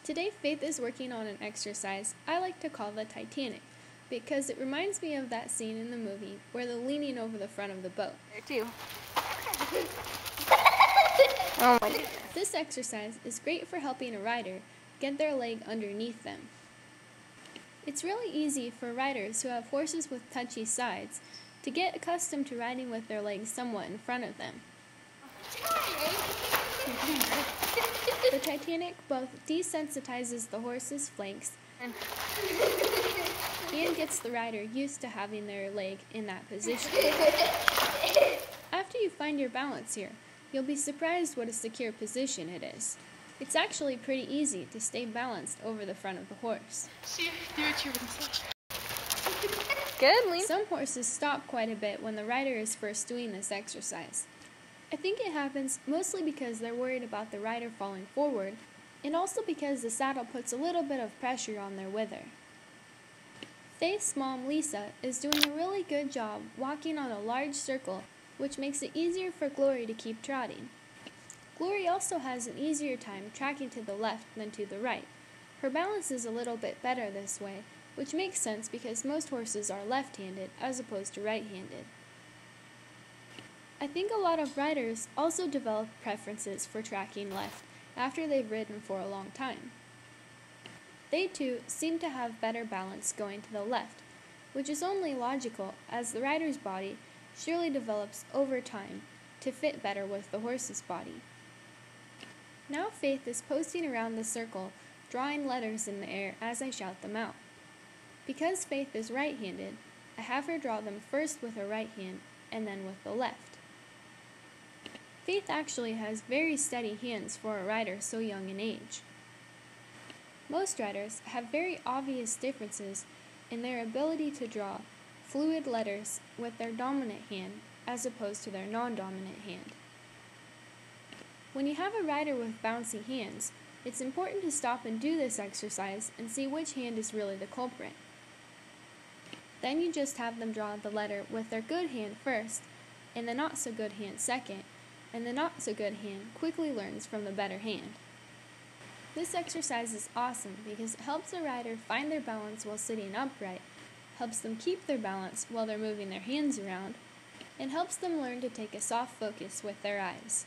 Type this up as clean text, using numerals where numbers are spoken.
Today Faith is working on an exercise I like to call the Titanic because it reminds me of that scene in the movie where they're leaning over the front of the boat. There too. Oh my goodness. This exercise is great for helping a rider get their leg underneath them. It's really easy for riders who have horses with touchy sides to get accustomed to riding with their legs somewhat in front of them. The Titanic both desensitizes the horse's flanks and gets the rider used to having their leg in that position. After you find your balance here, you'll be surprised what a secure position it is. It's actually pretty easy to stay balanced over the front of the horse. Good, Lean. Some horses stop quite a bit when the rider is first doing this exercise. I think it happens mostly because they're worried about the rider falling forward, and also because the saddle puts a little bit of pressure on their wither. Faith's mom, Lisa, is doing a really good job walking on a large circle, which makes it easier for Glory to keep trotting. Glory also has an easier time tracking to the left than to the right. Her balance is a little bit better this way, which makes sense because most horses are left-handed as opposed to right-handed. I think a lot of riders also develop preferences for tracking left after they've ridden for a long time. They too seem to have better balance going to the left, which is only logical as the rider's body surely develops over time to fit better with the horse's body. Now Faith is posting around the circle, drawing letters in the air as I shout them out. Because Faith is right-handed, I have her draw them first with her right hand and then with the left. Faith actually has very steady hands for a rider so young in age. Most riders have very obvious differences in their ability to draw fluid letters with their dominant hand as opposed to their non-dominant hand. When you have a rider with bouncy hands, it's important to stop and do this exercise and see which hand is really the culprit. Then you just have them draw the letter with their good hand first, and the not-so-good hand second, and the not-so-good hand quickly learns from the better hand. This exercise is awesome because it helps a rider find their balance while sitting upright, helps them keep their balance while they're moving their hands around, and helps them learn to take a soft focus with their eyes.